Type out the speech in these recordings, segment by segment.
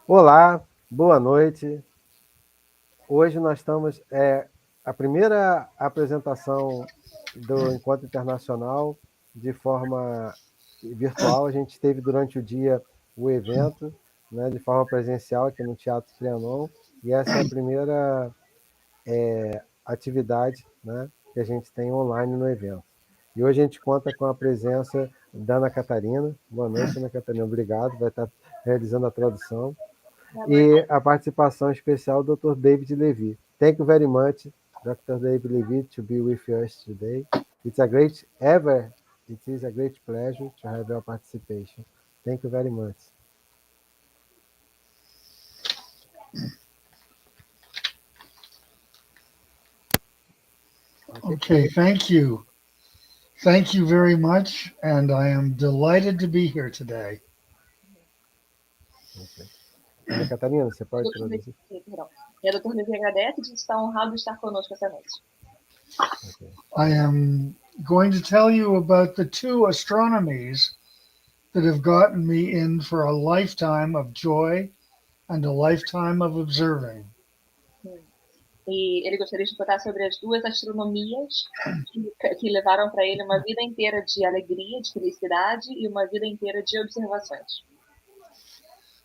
Olá, boa noite. Hoje nós estamos a primeira apresentação do Encontro Internacional de forma virtual. A gente teve durante o dia o evento, né, de forma presencial aqui no Teatro Trianon, e essa é a primeira atividade, né, que a gente tem online no evento. E hoje a gente conta com a presença da Ana Catarina. Boa noite, Ana Catarina. Obrigado. Vai estar realizando a tradução. E a participação especial do Dr. David Levy. Thank you very much, Dr. David Levy, to be with us today. It is a great pleasure to have your participation. Thank you very much. Okay, thank you. Thank you very much, and I am delighted to be here today. Okay. Ana Catarina, você pode traduzir? Perdão. E a Dr. Levy agradece e está honrado de estar conosco essa noite. Okay. I am going to tell you about the two astronomies that have gotten me in for a lifetime of joy and a lifetime of observing. E ele gostaria de contar sobre as duas astronomias que levaram para ele uma vida inteira de alegria, de felicidade e uma vida inteira de observações.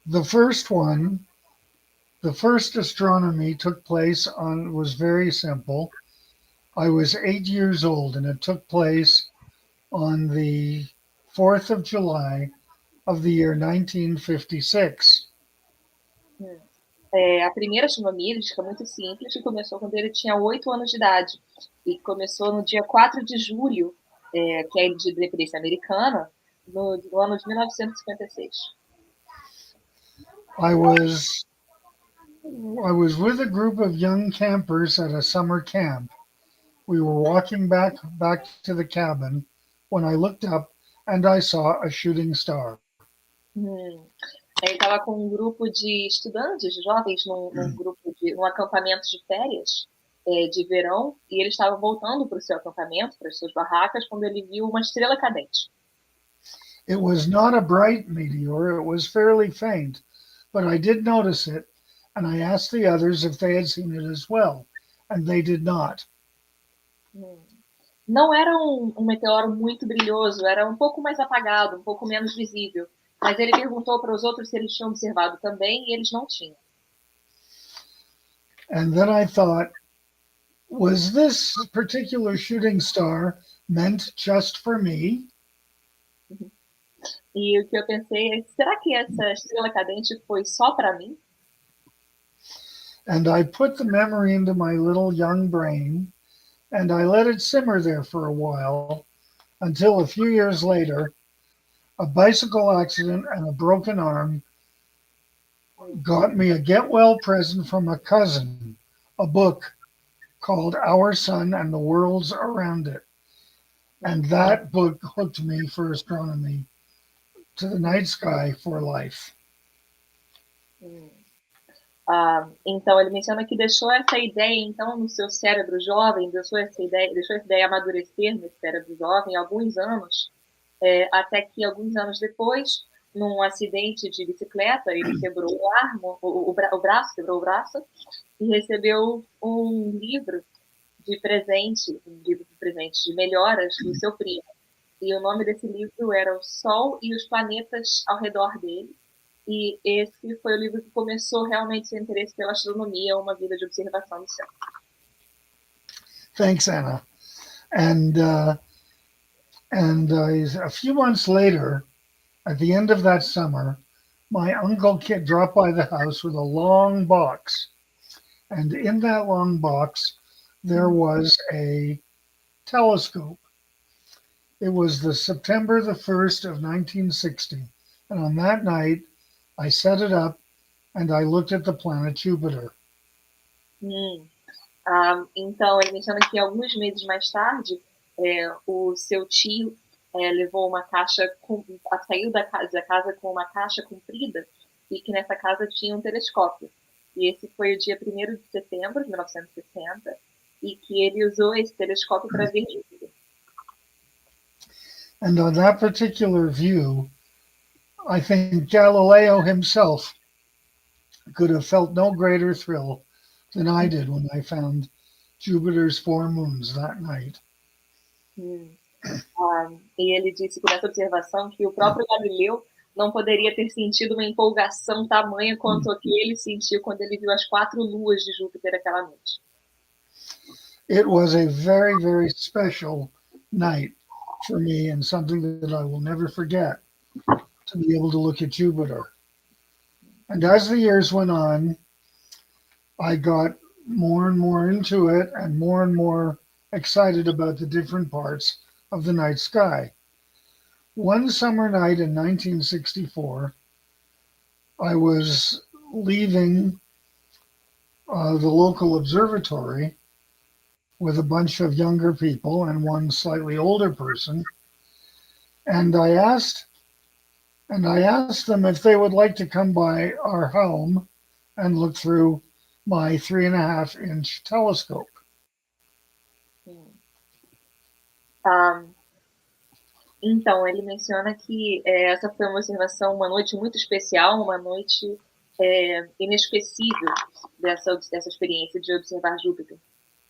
The first astronomy took place was very simple. I was 8 years old and it took place on the 4th of July of the year 1956. A primeira astronomia, ele diz que é muito simples, e começou quando ele tinha 8 anos de idade. E começou no dia 4 de julho, que é de independência americana, no ano de 1956. I was with a group of young campers at a summer camp. We were walking back to the cabin when I looked up and I saw a shooting star. Ele estava com um grupo de estudantes, de jovens, num acampamento de férias de verão, e ele estava voltando para o seu acampamento, para as suas barracas, quando ele viu uma estrela cadente. It was not a bright meteor, it was fairly faint, but I did notice it, and I asked the others if they had seen it as well, and they did not. Não era um meteoro muito brilhoso, era um pouco mais apagado, um pouco menos visível. Mas ele perguntou para os outros se eles tinham observado também, e eles não tinham. And then I thought, was this particular shooting star meant just for me? E o que eu pensei é, será que essa estrela cadente foi só para mim? And I put the memory into my little young brain, and I let it simmer there for a while, until a few years later, a bicycle accident and a broken arm got me a get well present from a cousin, a book called Our Sun and the Worlds Around It. And that book hooked me for astronomy to the night sky for life. Então ele menciona que deixou essa ideia então no seu cérebro jovem, deixou essa ideia amadurecer no cérebro jovem há alguns anos, até que alguns anos depois, num acidente de bicicleta, ele quebrou o braço, quebrou o braço, e recebeu um livro de presente, de melhoras do seu primo. E o nome desse livro era O Sol e os Planetas ao Redor dele. E esse foi o livro que começou realmente seu interesse pela astronomia, uma vida de observação do céu. Thanks, Anna. And a few months later, at the end of that summer, my uncle dropped by the house with a long box. And in that long box, there was a telescope. It was the September the 1st of 1960. And on that night, I set it up and I looked at the planet Jupiter. Então, ele menciona que alguns meses mais tarde, o seu tio levou uma caixa, saiu da casa com uma caixa comprida, e que nessa casa tinha um telescópio. E esse foi o dia 1º de setembro de 1960, e que ele usou esse telescópio para ver Júpiter. And on that particular view, I think Galileo himself could have felt no greater thrill than I did when I found Jupiter's 4 moons that night. E ele disse que nessa observação que o próprio Galileu não poderia ter sentido uma empolgação tamanha quanto a que ele sentiu quando ele viu as 4 luas de Júpiter aquela noite. It was a very, very special night for me and something that I will never forget, to be able to look at Jupiter. And as the years went on, I got more and more into it and more excited about the different parts of the night sky. One summer night in 1964, I was leaving the local observatory with a bunch of younger people and one slightly older person. And I asked them if they would like to come by our home and look through my 3.5-inch telescope. Então, ele menciona que essa foi uma observação, uma noite muito especial, uma noite inesquecível dessa experiência de observar Júpiter.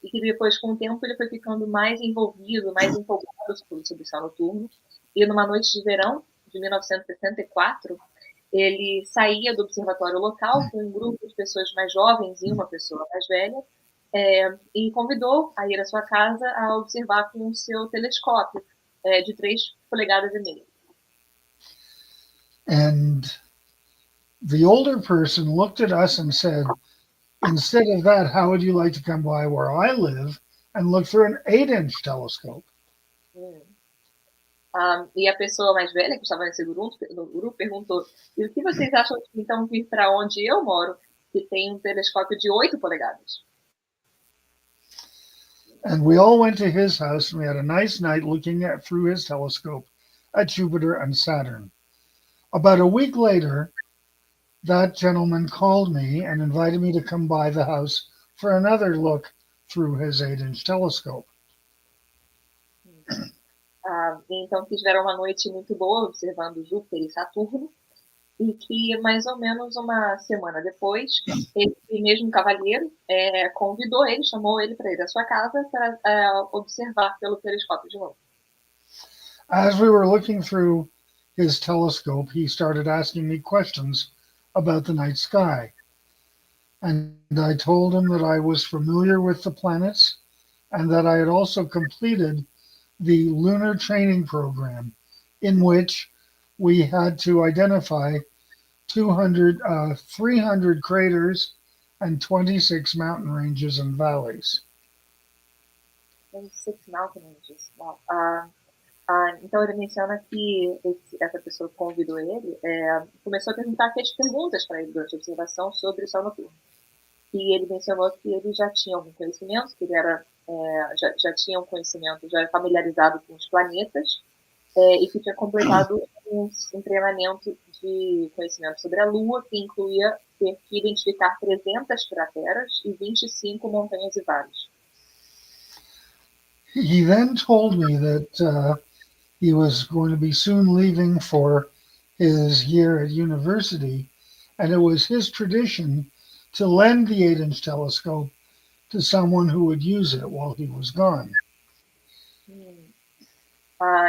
E que depois, com o tempo, ele foi ficando mais envolvido, mais empolgado sobre o céu noturno. E numa noite de verão, de 1964, ele saía do observatório local com um grupo de pessoas mais jovens e uma pessoa mais velha, e convidou a ir à sua casa a observar com o seu telescópio de 3,5 polegadas. And the older person looked at us and said, instead of that, how would you like to come by where I live and look through an 8-inch telescope? E a pessoa mais velha, que estava nesse grupo, perguntou, e o que vocês acham de então vir para onde eu moro, que tem um telescópio de 8 polegadas? And we all went to his house and we had a nice night looking through his telescope at Jupiter and Saturn. About a week later, that gentleman called me and invited me to come by the house for another look through his 8-inch telescope. Então, que tiveram uma noite muito boa observando Júpiter e Saturno, e que mais ou menos uma semana depois, esse mesmo cavalheiro convidou ele, chamou ele para ir à sua casa para observar pelo telescópio de novo. As we were looking through his telescope, he started asking me questions about the night sky. And I told him that I was familiar with the planets and that I had also completed the lunar training program, in which we had to identify 300 craters and 26 mountain ranges and valleys. 26 mountain ranges. Wow. Então ele menciona que essa pessoa que convidou ele começou a perguntar aquelas perguntas para ele durante a observação sobre o céu noturno. E ele mencionou que ele já tinha algum conhecimento, que ele era já tinha um conhecimento já familiarizado com os planetas, e que tinha completado um treinamento de conhecimento sobre a Lua, que incluía ter que identificar 300 crateras e 25 montanhas e vales. He then told me that he was going to be soon leaving for his year at university, and it was his tradition to lend the 8-inch telescope to someone who would use it while he was gone.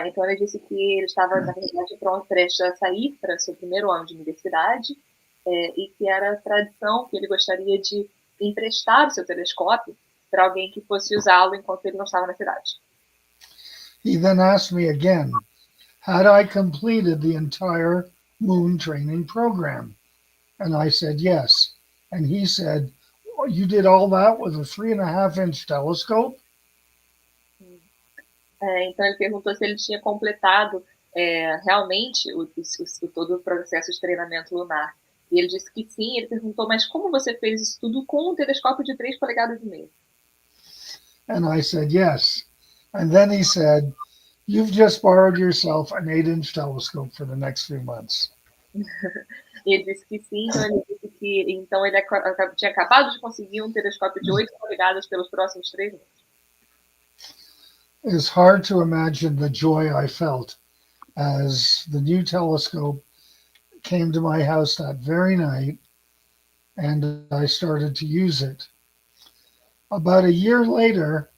Então ele disse que ele estava, na verdade, prestes a sair para seu primeiro ano de universidade, e que era tradição que ele gostaria de emprestar o seu telescópio para alguém que fosse usá-lo enquanto ele não estava na cidade. He then asked me again, had I completed the entire moon training program? And I said yes. And he said, oh, you did all that with a 3.5-inch telescope? Então ele perguntou se ele tinha completado realmente todo o processo de treinamento lunar. E ele disse que sim. Ele perguntou, mas como você fez isso tudo com um telescópio de 3,5 polegadas? And I said yes. And then he said, you've just borrowed yourself an 8-inch telescope for the next few months. Ele disse que sim. Então ele disse que ele tinha acabado de conseguir um telescópio de 8 polegadas pelos próximos 3 meses. It's hard to imagine the joy I felt as the new telescope came to my house that very night, and I started to use it. About a year later,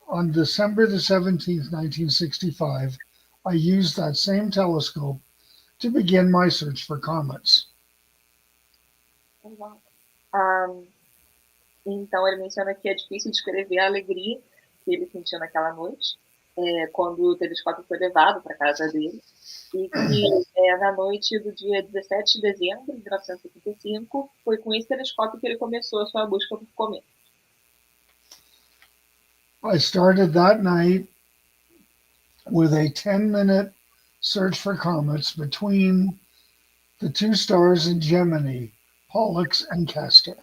on December the 17th, 1965, I used that same telescope to begin my search for comets. Então ele menciona que é difícil descrever a alegria que ele sentiu naquela noite, quando o telescópio foi levado para a casa dele, e que na noite do dia 17 de dezembro de 1975, foi com esse telescópio que ele começou a sua busca por cometas. I started that night with a 10-minute search for comets between the two stars in Gemini, Pollux and Castor.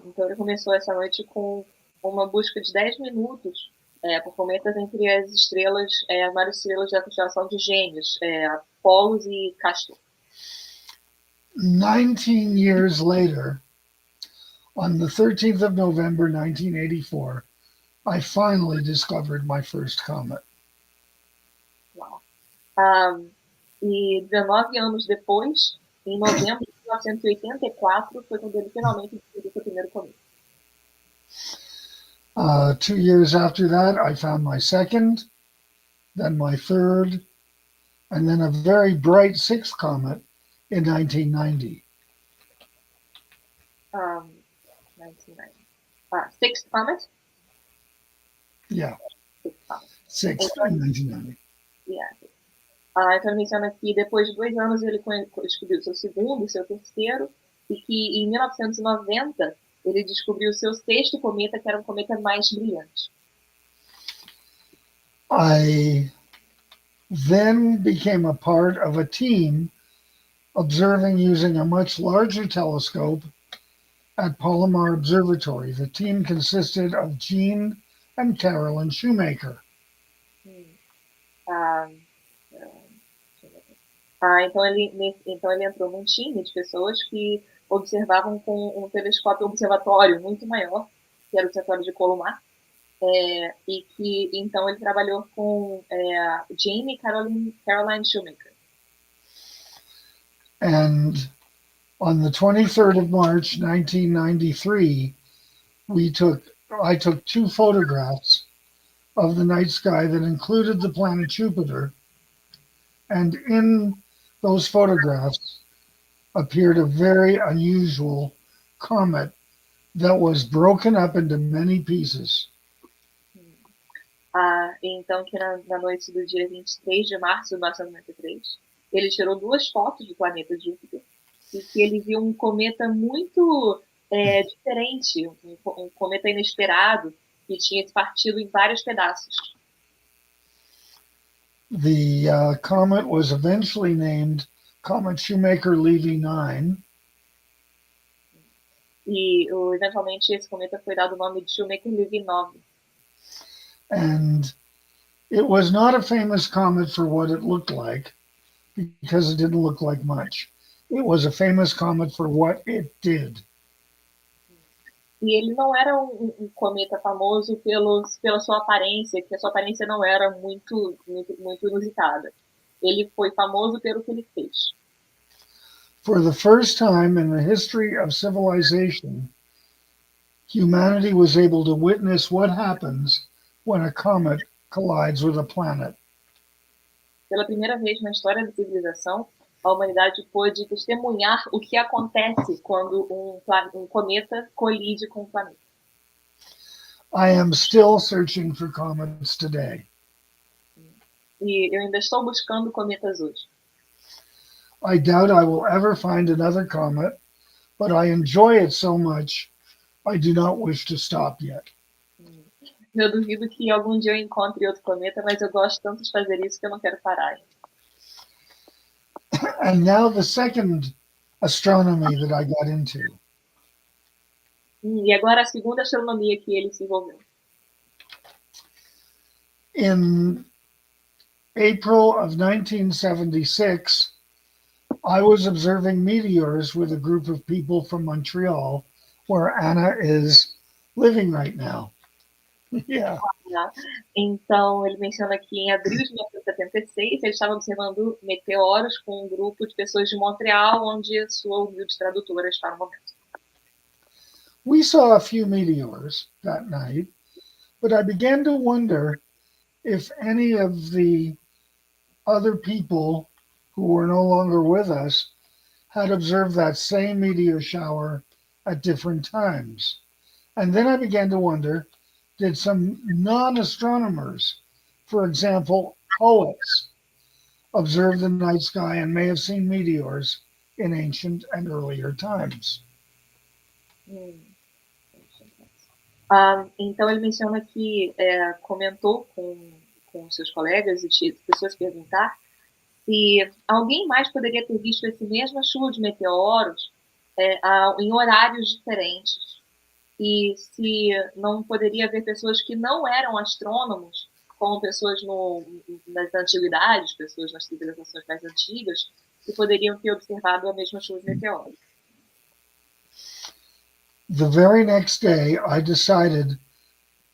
Então ele começou essa noite com uma busca de 10 minutos por cometas entre as estrelas, várias estrelas da constelação de Gêmeos, Pollux e Castor. 19 years later, on the 13th of November 1984, I finally discovered my first comet. Uau. E 19 anos depois, em novembro de 1984, foi quando ele finalmente descobriu seu primeiro cometa. 2 years after that, I found my second, then my third, and then a very bright sixth comet in 1990. 1990. Sixth comet? Yeah, Sixth comet. sixth in 1990. Yeah. Então ele menciona que depois de 2 anos ele descobriu seu segundo e seu terceiro, e que em 1990 ele descobriu o seu sexto cometa, que era um cometa mais brilhante. I then became a part of a team observing using a much larger telescope at Palomar Observatory. The team consisted of Gene and Carolyn Shoemaker. Então ele entrou num time de pessoas que observavam com um telescópio observatório muito maior, que era o observatório de Palomar, e que então ele trabalhou com Jane e Caroline Shoemaker. And on the 23rd of March, 1993, I took 2 photographs of the night sky that included the planet Jupiter. And in those photographs appeared a very unusual comet that was broken up into many pieces. Então, que na noite do dia 23 de março de 1993, ele tirou 2 fotos do planeta Júpiter e que ele viu um cometa muito diferente, um cometa inesperado, que tinha se partido em vários pedaços. The comet was eventually named Comet Shoemaker-Levy 9. E eventualmente esse cometa foi dado o nome de Shoemaker-Levy 9. And it was not a famous comet for what it looked like, because it didn't look like much. It was a famous comet for what it did. E ele não era um cometa famoso pela sua aparência, porque a sua aparência não era muito inusitada. Ele foi famoso pelo que ele fez. For the first time in the history of civilization, humanity was able to witness what happens when a comet collides with a planet. Pela primeira vez na história da civilização, a humanidade pôde testemunhar o que acontece quando um cometa colide com um planeta. I am still searching for comets today. E eu ainda estou buscando cometas hoje. I doubt I will ever find another comet, but I enjoy it so much, I do not wish to stop yet. Eu duvido que algum dia eu encontre outro cometa, mas eu gosto tanto de fazer isso que eu não quero parar. And now the second astronomy that I got into. E agora a segunda astronomia que ele se envolveu. In April of 1976, I was observing meteors with a group of people from Montreal, where Anna is living right now. Yeah. Né? Então, ele menciona que em abril de 1976 ele estava observando meteoros com um grupo de pessoas de Montreal, onde a sua humilde tradutora está no momento. We saw a few meteors that night, but I began to wonder if any of the other people who were no longer with us had observed that same meteor shower at different times. And then I began to wonder, did some non-astronomers, for example, poets, observe the night sky and may have seen meteors in ancient and earlier times? Então, ele menciona que comentou com seus colegas e pessoas perguntar se alguém mais poderia ter visto esse mesma chuva de meteoros em horários diferentes. E se não poderia haver pessoas que não eram astrônomos, como pessoas nas antiguidades, pessoas nas civilizações mais antigas, que poderiam ter observado a mesma chuva de meteoros. The very next day, I decided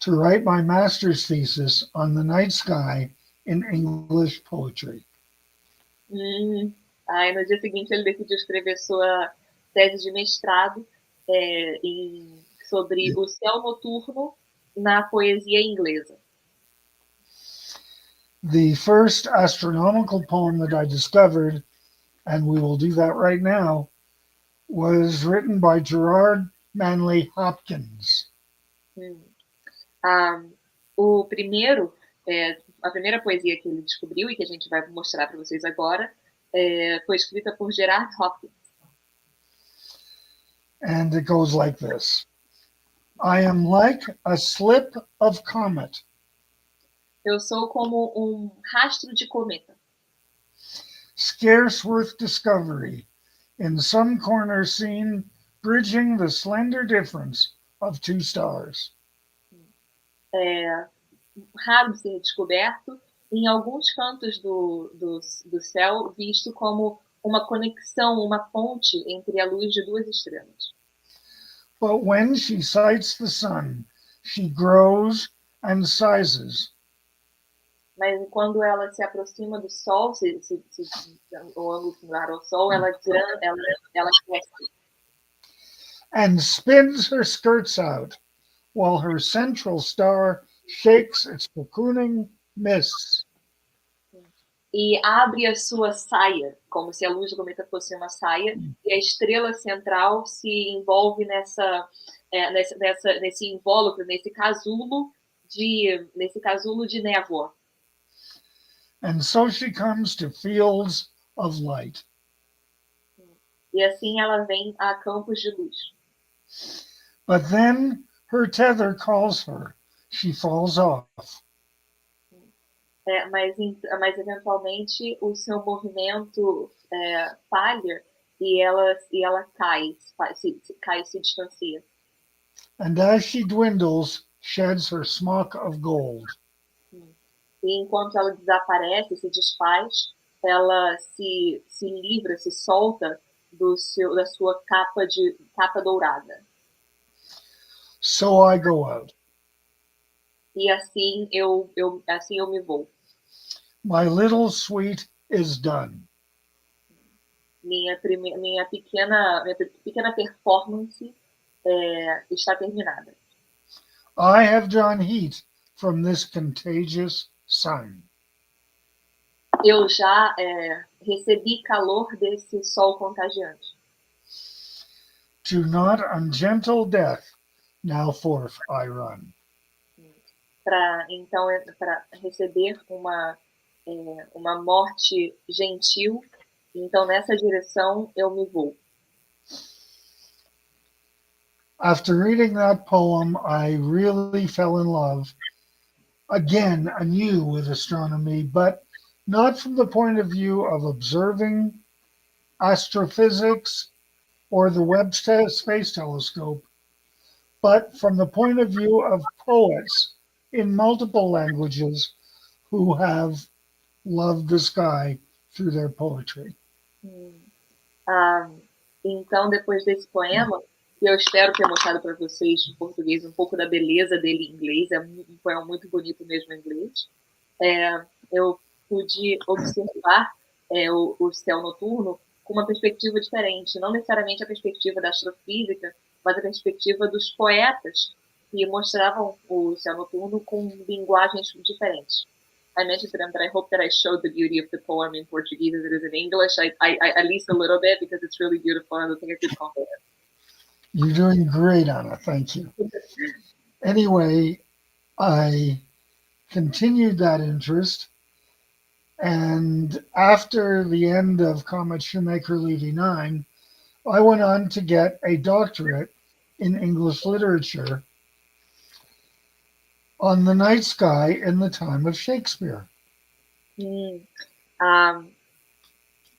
to write my master's thesis on the night sky in English poetry. Aí, no dia seguinte, ele decidiu escrever sua tese de mestrado sobre o céu noturno na poesia inglesa. The first astronomical poem that I discovered, and we will do that right now, was written by Gerard Manley Hopkins. O primeiro, a primeira poesia que ele descobriu e que a gente vai mostrar para vocês agora foi escrita por Gerard Hopkins. And it goes like this. I am like a slip of comet. Eu sou como rastro de cometa. Scarce worth discovery, in some corner seen, bridging the slender difference of two stars. Raro de ser descoberto, em alguns cantos do céu, visto como uma conexão, uma ponte entre a luz de duas estrelas. But when she sights the sun, she grows and sizes. Mas quando ela se aproxima do Sol, o ângulo similar ao Sol, ela cresce. And spins her skirts out, while her central star shakes its cocooning mists. E abre a sua saia, como se a luz do cometa fosse uma saia, e a estrela central se envolve nesse invólucro, nesse casulo de névoa. And so she comes to fields of light. E assim ela vem a campos de luz. But then her tether calls her. She falls off. Mas eventualmente o seu movimento falha e ela cai, se distancia. And as she dwindles, sheds her smock of gold. E enquanto ela desaparece, se desfaz, ela se livra, se solta da sua capa dourada. So I go out. E assim eu me vou. My little suite is done. Minha pequena performance está terminada. I have drawn heat from this contagious sun. Eu já recebi calor desse sol contagiante. To not ungentle death, now forth I run. Para receber uma morte gentil, então nessa direção eu me vou. After reading that poem, I really fell in love again anew with astronomy, but not from the point of view of observing astrophysics or the Webb Space Telescope, but from the point of view of poets in multiple languages who have loved the sky through their poetry. Então, depois desse poema, E eu espero ter mostrado para vocês em português um pouco da beleza dele em inglês. É um poema muito bonito mesmo em inglês. Eu pude observar o céu noturno com uma perspectiva diferente, não necessariamente a perspectiva da astrofísica, mas a perspectiva dos poetas que mostravam o céu noturno com linguagens diferentes. I mentioned to them that I hope that I showed the beauty of the poem in Portuguese as it is in English. I at least a little bit, because it's really beautiful. I don't think I could compare it. You're doing great, Anna. Thank you. Anyway, I continued that interest, and after the end of Comet Shoemaker-Levy 9, I went on to get a doctorate in English literature on the night sky in the time of Shakespeare.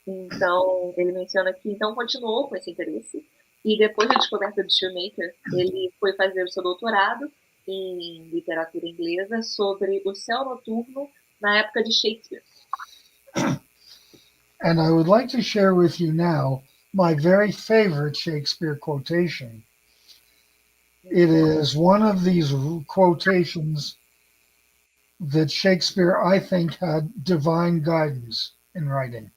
Então, ele menciona que então continuou com esse interesse, e depois da descoberta de Shoemaker, ele foi fazer o seu doutorado em literatura inglesa sobre o céu noturno na época de Shakespeare. And I would like to share with you now my very favorite Shakespeare quotation. It is one of these quotations that Shakespeare, I think, had divine guidance in writing.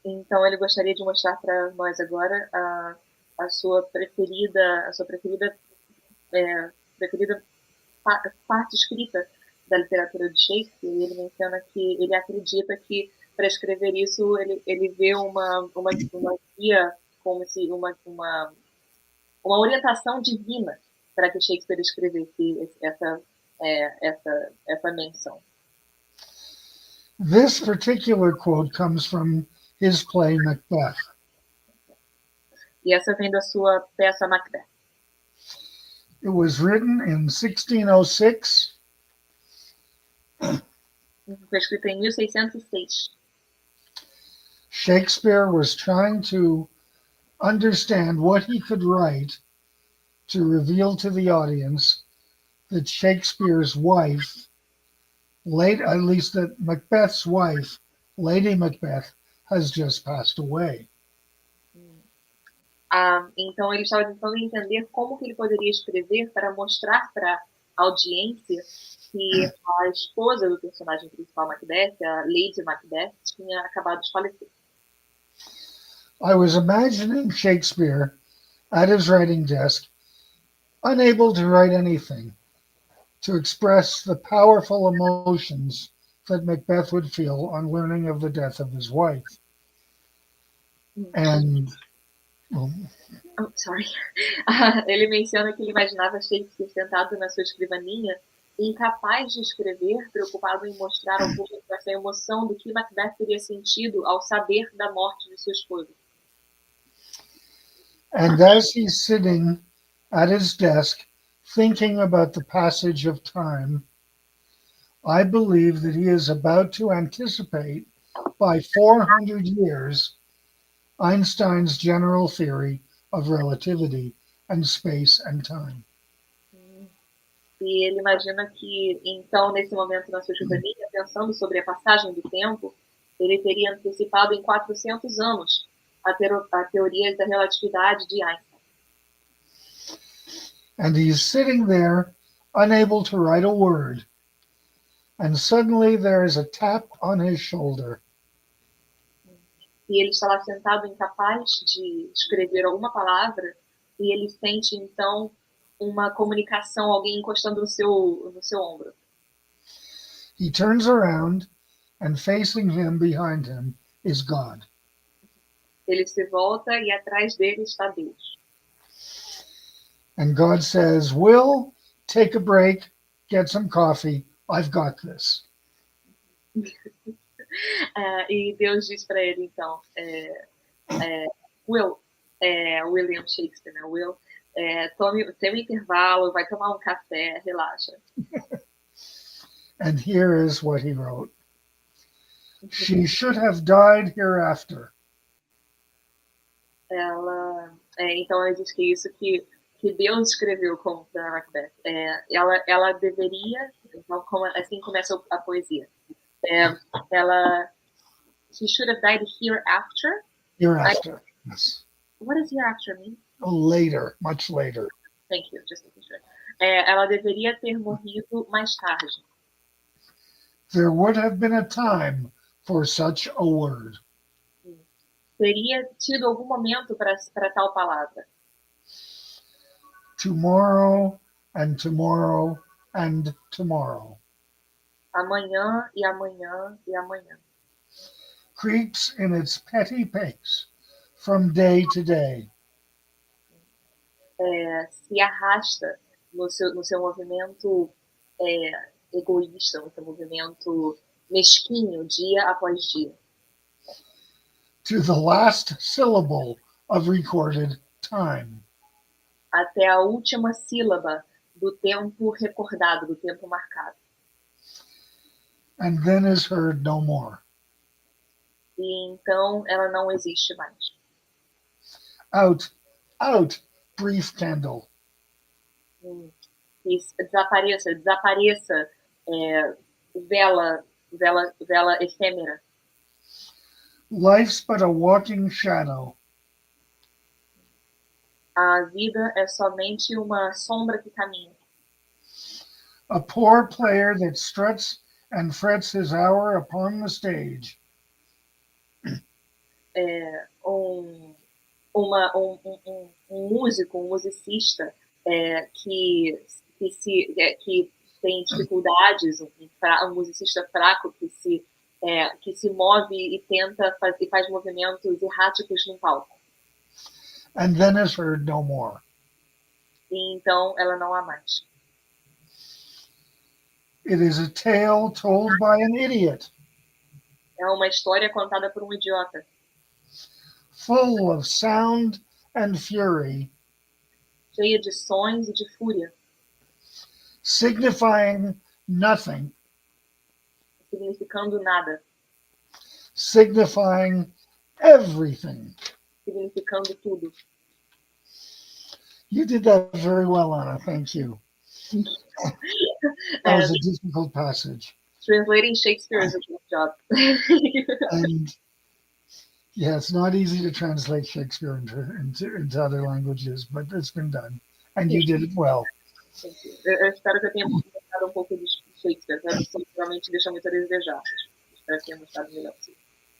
Então ele gostaria de mostrar para nós agora a sua preferida parte escrita da literatura de Shakespeare. E ele menciona que ele acredita que para escrever isso ele vê uma guia, como se uma orientação divina para que Shakespeare escrevesse essa menção. This particular quote comes from his play Macbeth. E essa vem da sua peça Macbeth. It was written in 1606. Foi escrita em 1606. Shakespeare was trying to understand what he could write to reveal to the audience that Shakespeare's wife, at least that Macbeth's wife, Lady Macbeth, has just passed away. Então ele estava tentando entender como que ele poderia escrever para mostrar para a audiência que a esposa do personagem principal Macbeth, a Lady Macbeth, tinha acabado de falecer. I was imagining Shakespeare at his writing desk, unable to write anything, to express the powerful emotions that Macbeth would feel on learning of the death of his wife. And ele menciona que ele imaginava Shakespeare sentado na sua escrivaninha, incapaz de escrever, preocupado em mostrar ao público essa emoção do que Macbeth teria sentido ao saber da morte de sua esposa. And as he's sitting at his desk thinking about the passage of time, I believe that he is about to anticipate by 400 years Einstein's general theory of relativity and space and time. E ele imagina que, então, nesse momento na sua escrivaninha, pensando sobre a passagem do tempo, ele teria antecipado em 400 anos a teoria da relatividade de Einstein. And he's sitting there, unable to write a word. And suddenly there is a tap on his shoulder. E ele está lá sentado, incapaz de escrever alguma palavra, e ele sente, então, uma comunicação, alguém encostando no seu ombro. He turns around, and facing him, behind him, is God. Ele se volta e atrás dele está Deus. And God says, Will, take a break, get some coffee, I've got this. E Deus diz para ele, então, Will, William Shakespeare, né? Will, tem um intervalo, vai tomar um café, relaxa. And here is what he wrote. She should have died hereafter. Então ele diz que isso que Deus escreveu como para Macbeth. Ela deveria, então assim começa a poesia. She should have died hereafter. Hereafter, yes. What does hereafter mean? Later, much later. Thank you, just making sure. Ela deveria ter morrido mais tarde. There would have been a time for such a word. Teria tido algum momento para tal palavra. Tomorrow and tomorrow and tomorrow. Amanhã e amanhã e amanhã. Creeps in its petty pace from day to day. Se arrasta no seu movimento egoísta, no seu movimento mesquinho, dia após dia. To the last syllable of recorded time. Até a última sílaba do tempo recordado, do tempo marcado. And then is heard no more. E então ela não existe mais. Out, out, brief candle. Desapareça, desapareça, vela efêmera. Life's but a walking shadow. A vida é somente uma sombra que caminha. A poor player that struts and frets his hour upon the stage. Um músico, um musicista que tem dificuldades, um musicista fraco que se move e tenta e faz movimentos erráticos no palco. And then is heard no more. E então ela não há mais. It is a tale told by an idiot. É uma história contada por um idiota. Full of sound and fury. Cheia de sons e de fúria. Signifying nothing. Significando nada. Signifying everything. Significando tudo. You did that very well, Anna. Thank you. That was a difficult passage. Translating Shakespeare is a good job. And yeah, it's not easy to translate Shakespeare into other languages, but it's been done. And you did it well. Eu espero que eu tenha gostado pouco de Shakespeare. Realmente deixa muito a desejar. Espero que tenha gostado melhor.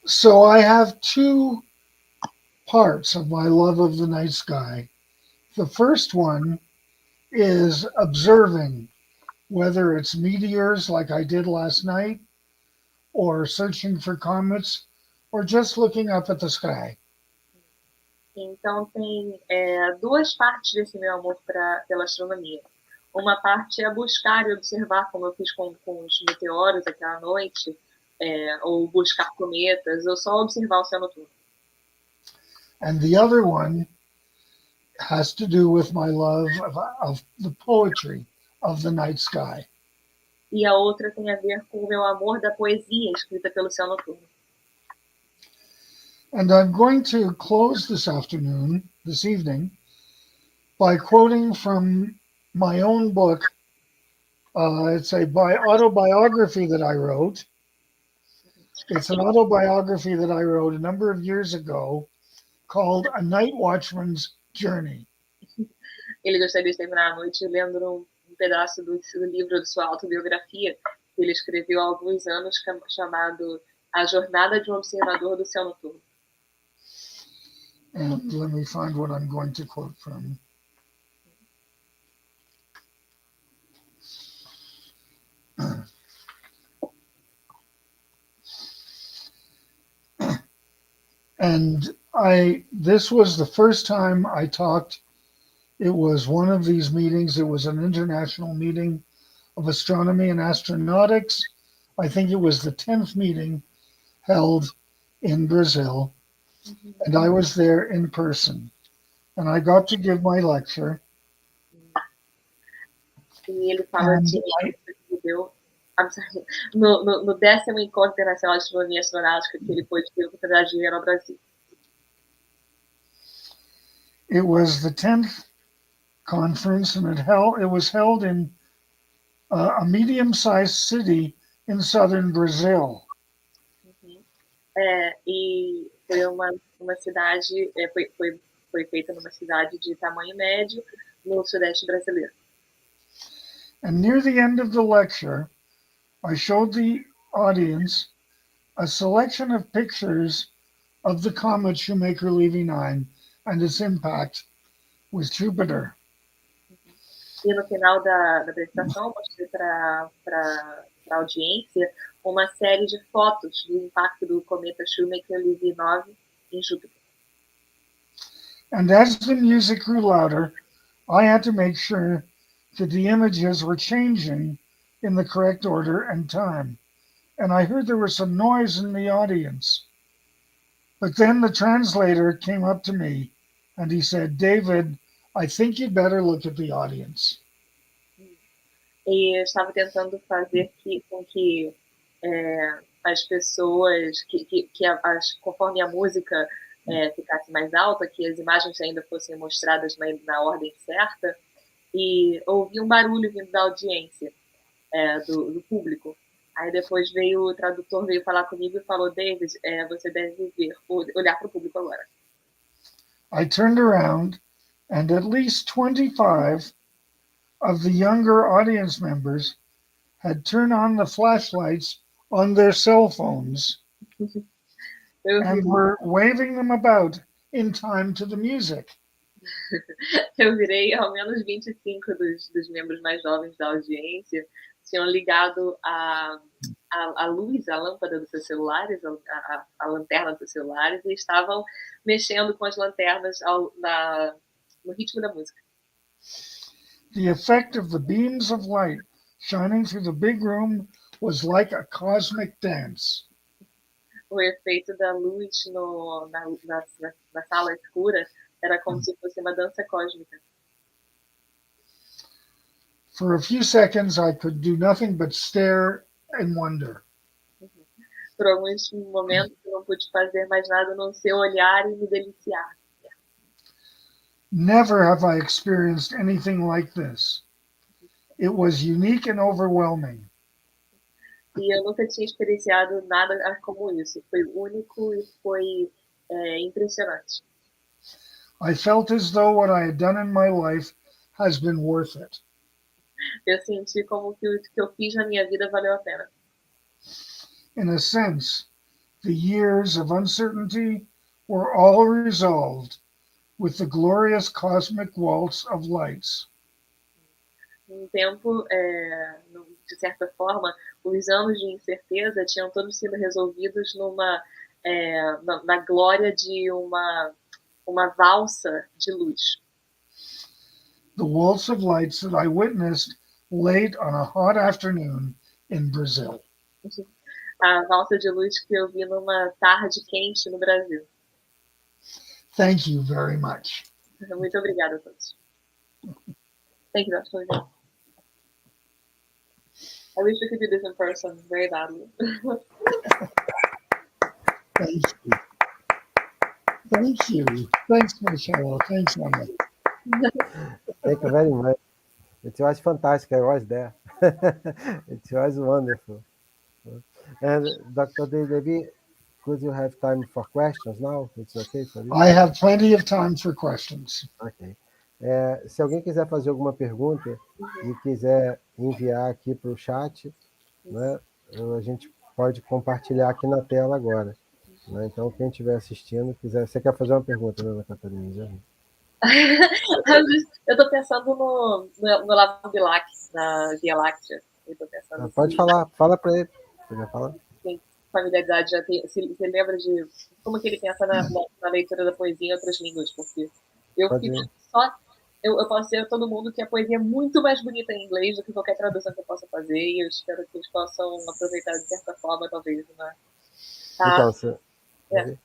So I have two parts of my love of the night sky. The first one is observing, whether it's meteors like I did last night, or searching for comets, or just looking up at the sky. Então tem duas partes desse meu amor pela astronomia. Uma parte é buscar e observar, como eu fiz com os meteoros aquela noite, ou buscar cometas, ou só observar o céu noturno. And the other one has to do with my love of the poetry of the night sky. E a outra tem a ver com o meu amor da poesia escrita pelo céu noturno. And I'm going to close this evening, by quoting from my own book. It's a autobiography that I wrote. It's an autobiography that I wrote a number of years ago called A Night Watchman's Journey. Ele gostaria de terminar a noite lendo um pedaço do livro de sua autobiografia que ele escreveu há alguns anos, chamado A Jornada de um Observador do Céu Noturno. And let me find what I'm going to quote from. And this was the first time I talked. It was one of these meetings. It was an international meeting of astronomy and astronautics. I think it was the 10th meeting held in Brazil. And I was there in person. And I got to give my lecture. E ele fala no 10º Encontro Internacional de Astronomia e Astronáutica que ele pôde ter a oportunidade de ir no Brasil. It was the 10th conference, and it was held in a medium-sized city in southern Brazil. E foi uma cidade, foi foi feita numa cidade de tamanho médio no sudeste brasileiro. And near the end of the lecture, I showed the audience a selection of pictures of the comet Shoemaker-Levy 9 and its impact with Jupiter. E no final da apresentação, eu mostrei para a audiência uma série de fotos do impacto do cometa Shoemaker-Levy 9 em Júpiter. And as the music grew louder, I had to make sure that the images were changing in the correct order and time. And I heard there was some noise in the audience. But then the translator came up to me and he said, David, I think you'd better look at the audience. E eu estava tentando fazer com que as pessoas, conforme a música ficasse mais alta, que as imagens ainda fossem mostradas na ordem certa, e ouvi um barulho vindo da audiência, do público. Aí depois o tradutor veio falar comigo e falou, David, você deve olhar para o público agora. I turned around and at least 25 of the younger audience members had turned on the flashlights on their cell phones and were waving them about in time to the music. Eu virei, ao menos 25 dos membros mais jovens da audiência tinham ligado a luz, a lâmpada dos seus celulares, a lanterna dos seus celulares, e estavam mexendo com as lanternas no ritmo da música. The effect of the beams of light shining through the big room was like a cosmic dance. O efeito da luz na sala escura era como se fosse uma dança cósmica. For a few seconds, I could do nothing but stare and wonder. Por alguns momentos, eu não pude fazer mais nada a não ser olhar e me deliciar. Never have I experienced anything like this. It was unique and overwhelming. E eu nunca tinha experienciado nada como isso. Foi único e foi impressionante. I felt as though what I had done in my life has been worth it. Eu senti como que o que eu fiz na minha vida valeu a pena. In a sense, the years of uncertainty were all resolved with the glorious cosmic waltz of lights. Um tempo, de certa forma, os anos de incerteza tinham todos sido resolvidos na glória de uma valsa de luz. The waltz of lights that I witnessed late on a hot afternoon in Brazil. A valsa de luz que eu vi numa tarde quente no Brasil. Thank you very much. Muito obrigada a todos. Thank you, Dr. Levy. I wish we could do this in person very badly. Thank you. Thank you. Thanks, Michelle. Thanks, Anna. Thank you very much. It was fantastic. I was there. It was wonderful. And Dr. Levy, could you have time for questions now? It's okay for you? I have plenty of time for questions. Ok. Se alguém quiser fazer alguma pergunta e quiser enviar aqui para o chat, né, a gente pode compartilhar aqui na tela agora. Né? Então, quem estiver assistindo, quiser... Você quer fazer uma pergunta, né, Ana Catarina? Eu estou pensando no Olavo Bilac, na Via Láctea. Eu tô pensando pode falar, fala para ele. Você quer falar? Tem familiaridade, já tem, se lembra de como que ele pensa na leitura da poesia em outras línguas, porque eu fico só... Eu posso dizer a todo mundo que a poesia é muito mais bonita em inglês do que qualquer tradução que eu possa fazer, e eu espero que eles possam aproveitar de certa forma, talvez, né? Então, você... Yeah.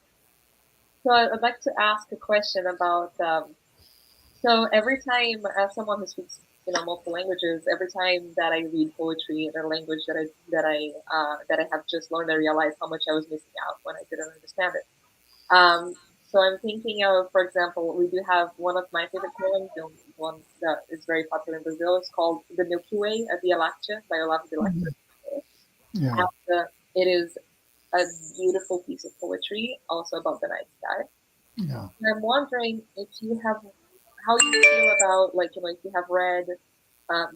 So I'd like to ask a question about, so every time, as someone who speaks, multiple languages, every time that I read poetry in a language that I have just learned, I realize how much I was missing out when I didn't understand it. So I'm thinking of, for example, we do have one of my favorite poems, one that is very popular in Brazil. It's called The Milky Way, a Via Láctea by Olavo Bilac. Yeah. It is a beautiful piece of poetry, also about the night sky. Yeah. I'm wondering if you have, how you feel about, like, if you have read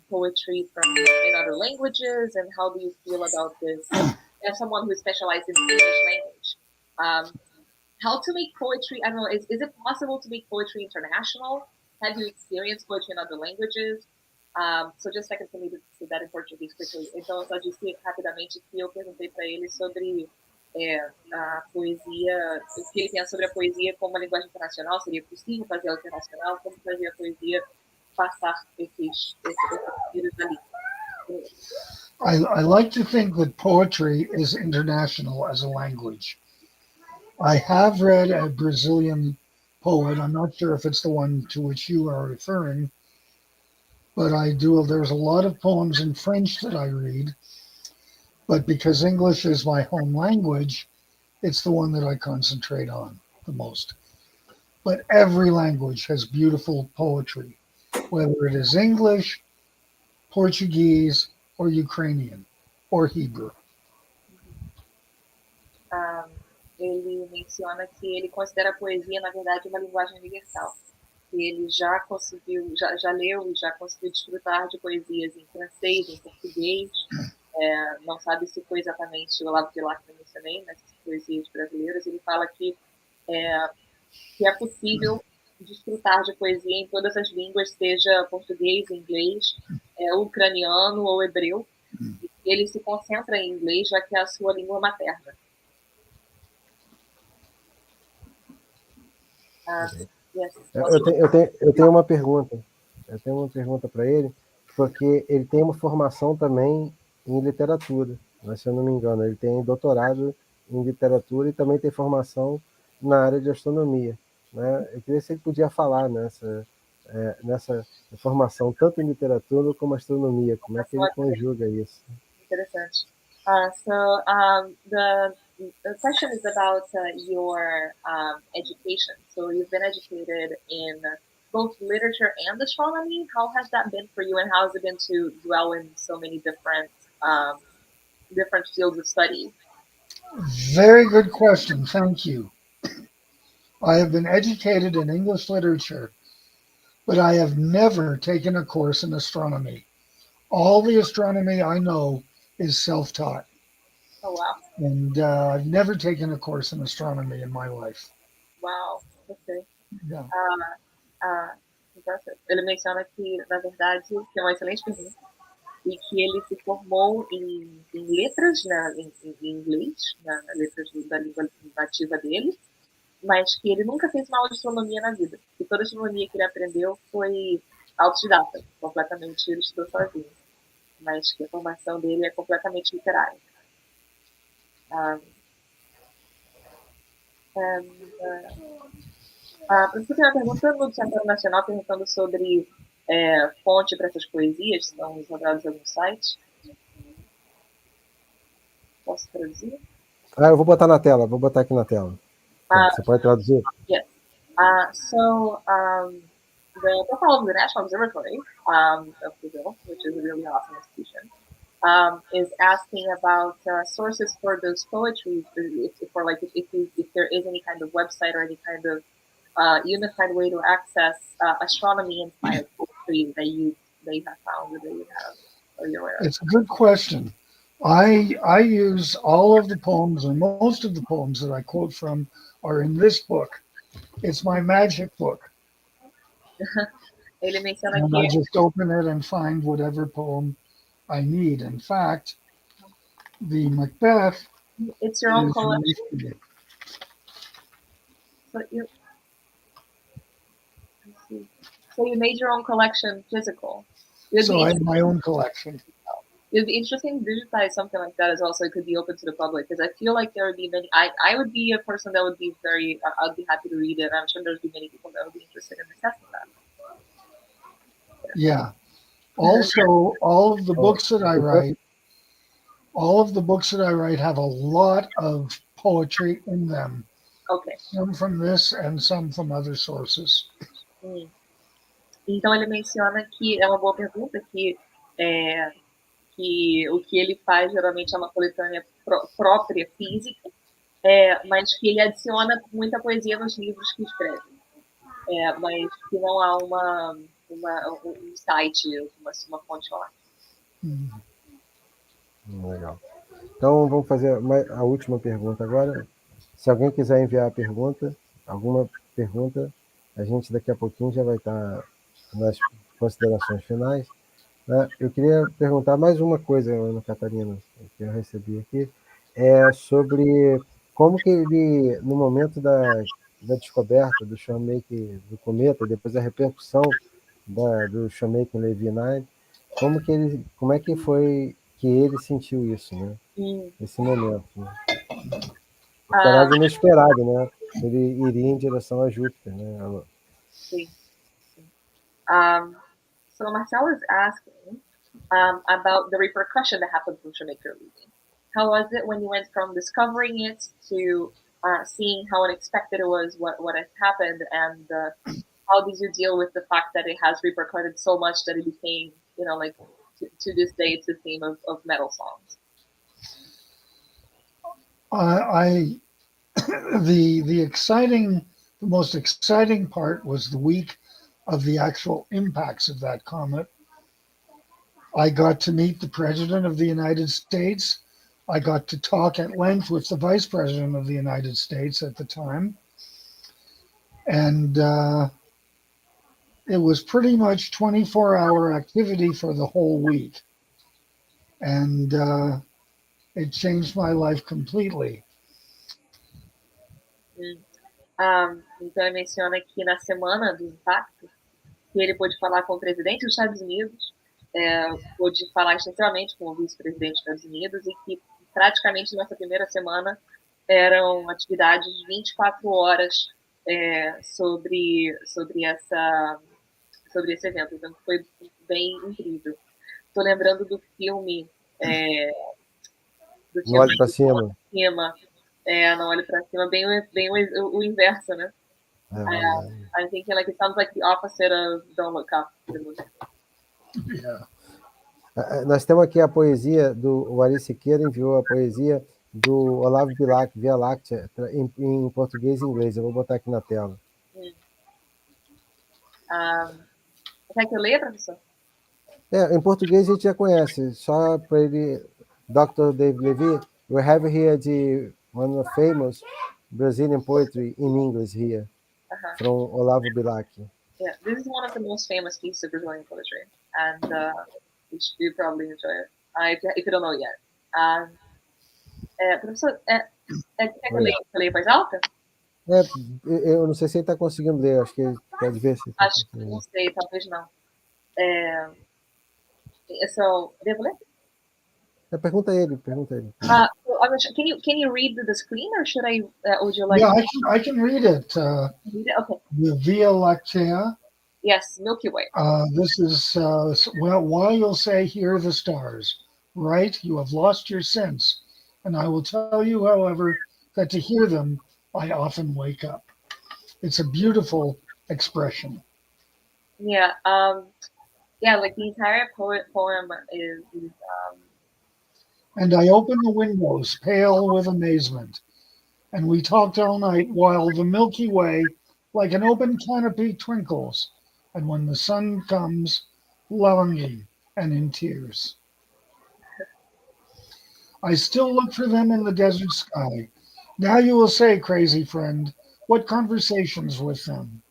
poetry in other languages, and how do you feel about this? As someone who specializes in English language, how to make poetry? I don't know. Is it possible to make poetry international? Have you experienced poetry in other languages? So just second for me to say that in português quickly. Então eu só disse rapidamente que eu perguntei para ele sobre a poesia, o que ele pensa sobre a poesia como uma linguagem internacional. Seria possível fazer ela internacional? Como fazer a poesia passar esses vírus ali? I like to think that poetry is international as a language. I have read a Brazilian poet. I'm not sure if it's the one to which you are referring, but I do. There's a lot of poems in French that I read, but because English is my home language, it's the one that I concentrate on the most. But every language has beautiful poetry, whether it is English, Portuguese, or Ukrainian, or Hebrew. Ele menciona que ele considera a poesia, na verdade, uma linguagem universal. E ele já conseguiu, já leu e já conseguiu desfrutar de poesias em francês, em português. Não sabe se foi exatamente o Olavo de Lá que eu mencionei, mas poesias brasileiras. Ele fala que é possível desfrutar de poesia em todas as línguas, seja português, inglês, ucraniano ou hebreu. E ele se concentra em inglês, já que é a sua língua materna. Yes. Eu tenho uma pergunta. Eu tenho uma pergunta para ele, porque ele tem uma formação também em literatura, mas, se eu não me engano, ele tem doutorado em literatura e também tem formação na área de astronomia, né? Eu queria se ele podia falar nessa formação, tanto em literatura como astronomia, como é que ele conjuga isso? Interessante. The question is about your education. So you've been educated in both literature and astronomy. How has that been for you, and how has it been to dwell in so many different fields of study? Very good question. Thank you. I have been educated in English literature, but I have never taken a course in astronomy. All the astronomy I know is self-taught. Oh, wow. And I've never taken a course in astronomy in my life. Wow. Okay. Yeah. Ele menciona que, na verdade, que é uma excelente pergunta, e que ele se formou em letras, em inglês, na letras da língua nativa dele, mas que ele nunca fez uma aula de astronomia na vida. E toda a astronomia que ele aprendeu foi autodidata, completamente ele estudou sozinho. Mas que a formação dele é completamente literária. Você tem uma pergunta no Dicionário Nacional perguntando sobre fonte para essas poesias, que estão encontradas em alguns sites. Posso traduzir? Eu vou botar na tela, vou botar aqui na tela. Você pode traduzir? Yes. The profile of the National Observatory of Brazil, which is a really awesome institution, is asking about sources for those poetry, if there is any kind of website or any kind of unified way to access astronomy-inspired poetry that you have found, or that you have, or you're aware of. It's a good question. I use all of the poems, or most of the poems that I quote from are in this book. It's my magic book. Ele menciona And que I just open it and find whatever poem I need. In fact, the Macbeth it's your own is collection. So you made your own collection physical. So I have my own collection. It would be interesting to digitize something like that as well, so it could be open to the public. Because I feel like there would be many. I would be a person that would be I'd be happy to read it. I'm sure there'd be many people that would be interested in assessing that. Yeah. Also, all of the books that I write have a lot of poetry in them. Okay. Some from this and some from other sources. Então ele menciona que é uma boa pergunta, que o que ele faz geralmente é uma coletânea própria, física, mas que ele adiciona muita poesia nos livros que escreve. Mas que não há um site, uma fonte lá. Legal. Então, vamos fazer a última pergunta agora. Se alguém quiser enviar a pergunta, alguma pergunta, a gente daqui a pouquinho já vai estar nas considerações finais. Né? Eu queria perguntar mais uma coisa, Ana Catarina, que eu recebi aqui, sobre como que ele, no momento da descoberta do shoemaking do cometa, depois da repercussão do shoemaking Levy, como é que foi que ele sentiu isso, né? Esse momento, né? Porque era algo inesperado, né? Ele iria em direção a Júpiter, né? Sim. So Marcel is asking about the repercussion that happened from shoemaker leaving. How was it when you went from discovering it to seeing how unexpected it was, what had happened, and how did you deal with the fact that it has repercussed so much that it became, like to this day, it's the theme of metal songs? The most exciting part was the week of the actual impacts of that comet. I got to meet the President of the United States. I got to talk at length with the Vice President of the United States at the time. And it was pretty much 24-hour activity for the whole week. And it changed my life completely. Então, ele menciona que na semana do impacto, que ele pôde falar com o presidente dos Estados Unidos, pôde falar extensivamente com o vice-presidente dos Estados Unidos, e que praticamente nessa primeira semana eram atividades de 24 horas sobre esse evento. Então, foi bem incrível. Estou lembrando do filme... Não Olhe para Cima. Não Olhe para Cima, bem o inverso, né? I think it sounds like the opposite of Don't Look Up. Yeah. Nós temos aqui a poesia o Ari Siqueira enviou a poesia do Olavo Bilac, Via Láctea, em português e inglês. Eu vou botar aqui na tela. Quer que eu leia, professor? Em português a gente já conhece. Só para ele, Dr. David Levy, we have here one of the famous Brazilian poetry in English here, from Olavo Bilac. Yeah, this is one of the most famous pieces of Brazilian poetry, and you probably enjoy it, if you don't know yet. Professor, quer que eu leia mais alta? Eu não sei se ele está conseguindo ler, acho que ele pode ver se está Acho que não sei, talvez não. Devo ler? Pergunta ele. Can you read the screen, or would you like? Yeah, I can read it. Okay. The Via Láctea. Yes, Milky Way. This is why you'll say, "Hear the stars." Right? You have lost your sense, and I will tell you, however, that to hear them, I often wake up. It's a beautiful expression. Yeah. Like the entire poem is. And I opened the windows, pale with amazement, and we talked all night while the Milky Way, like an open canopy, twinkles, and when the sun comes, longing and in tears. I still look for them in the desert sky. Now you will say, crazy friend, what conversations with them?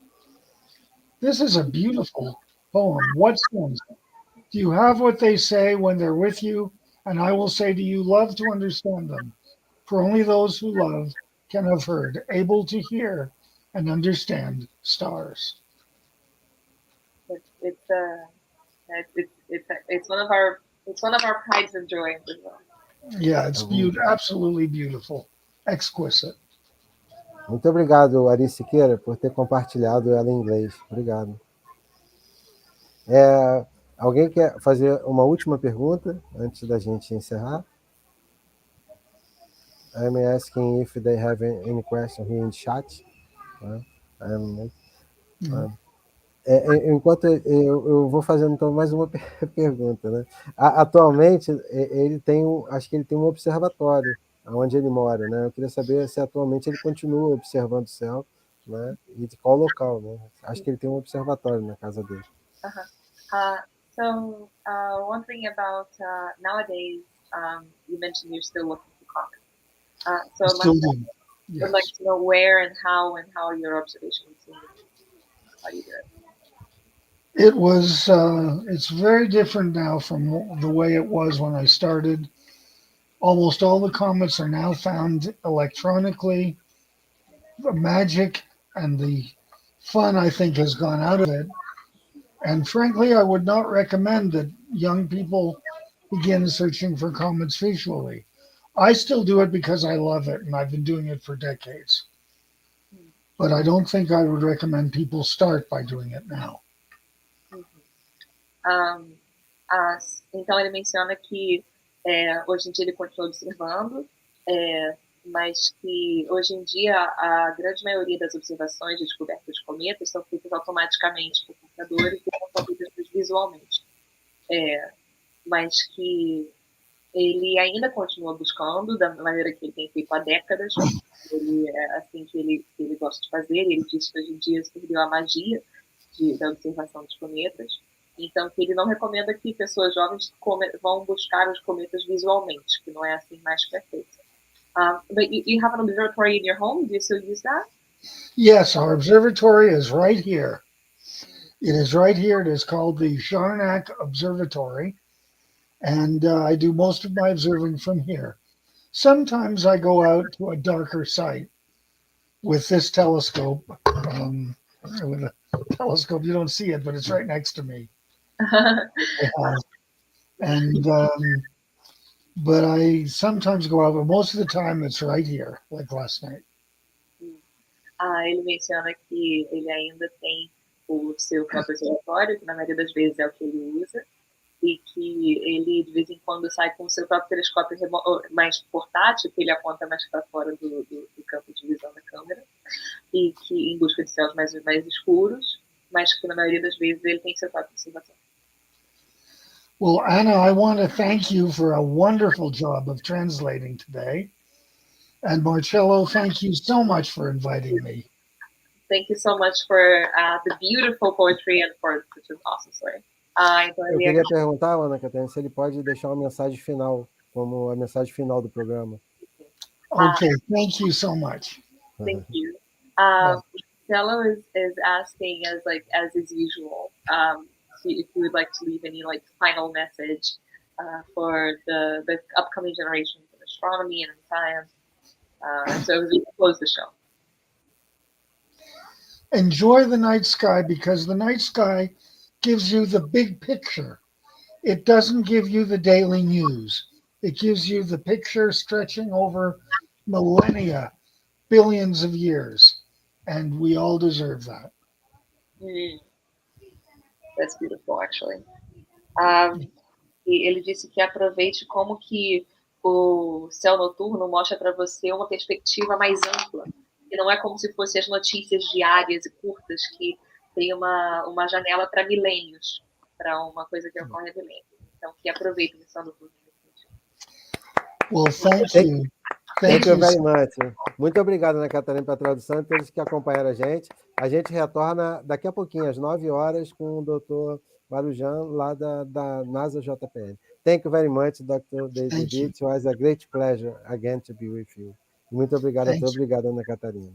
This is a beautiful poem. What sense? Do you have what they say when they're with you? And I will say to you, love to understand them. For only those who love can have heard, able to hear and understand stars. It's one of our prides of joy as well. Yeah, it's absolutely beautiful, exquisite. Muito obrigado, Ari Siqueira, por ter compartilhado ela em inglês. Obrigado. Alguém quer fazer uma última pergunta antes da gente encerrar? I'm asking if they have any question here in chat. Enquanto eu vou fazendo então mais uma pergunta, né? Atualmente ele tem acho que ele tem um observatório onde ele mora, né? Eu queria saber se atualmente ele continua observando o céu, né? E de qual local, né? Acho que ele tem um observatório na casa dele. Uh-huh. Wondering about nowadays, you mentioned you're still looking for comets. So Still do. would like Yes. to know where and how your observation routine, how you do it. It was, it's very different now from the way it was when I started. Almost all the comets are now found electronically. The magic and the fun, I think, has gone out of it. And frankly, I would not recommend that young people begin searching for comets visually. I still do it because I love it, and I've been doing it for decades. But I don't think I would recommend people start by doing it now. Então ele menciona que hoje em dia ele continua observando, mas que hoje em dia a grande maioria das observações de descobertas de cometas são feitas automaticamente por computadores e não são feitas visualmente. Mas que ele ainda continua buscando da maneira que ele tem feito há décadas. Ele é assim que ele gosta de fazer. Ele diz que hoje em dia se perdeu a magia da observação dos cometas. Então, que ele não recomenda que pessoas jovens vão buscar os cometas visualmente, que não é assim mais perfeito. But you have an observatory in your home? Do you still use that? Yes, our observatory is right here. It is right here. It is called the Charnac Observatory. And I do most of my observing from here. Sometimes I go out to a darker site with this telescope. With a telescope, you don't see it, but it's right next to me. And but I sometimes go out, but most of the time it's right here, like last night. Ele menciona que ele ainda tem o seu próprio observatório, que na maioria das vezes é o que ele usa, e que ele de vez em quando sai com o seu próprio telescópio mais portátil, que ele aponta mais para fora do campo de visão da câmera, e que em busca de céus mais escuros, mas que na maioria das vezes ele tem seu próprio observatório. Well, Anna, I want to thank you for a wonderful job of translating today. And Marcello, thank you so much for inviting me. Thank you so much for the beautiful poetry and for such an awesome story. Eu queria perguntar, Ana Catarina, se ele pode deixar uma mensagem final, como a mensagem final do programa. Okay, thank you so much. Thank you. Marcello is asking as is usual, if you would like to leave any final message for the upcoming generations of astronomy and science. So we close the show. Enjoy the night sky, because the night sky gives you the big picture. It doesn't give you the daily news. It gives you the picture stretching over millennia, billions of years, and we all deserve that. That's beautiful, actually. E ele disse que aproveite como que o céu noturno mostra para você uma perspectiva mais ampla. E não é como se fossem as notícias diárias e curtas que tem uma janela para milênios, para uma coisa que ocorre há milênios. Então, que aproveite o céu noturno. Well, thank you. Thank you very much. Muito obrigado, Ana Catarina, pela tradução e todos que acompanharam a gente. A gente retorna daqui a pouquinho, às 9 horas, com o Dr. Barujan, lá da NASA JPL. Thank you very much, Dr. David. It was a great pleasure again to be with you. Muito obrigado a todos. Obrigado, Ana Catarina.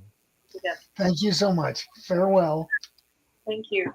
Thank you so much. Farewell. Thank you.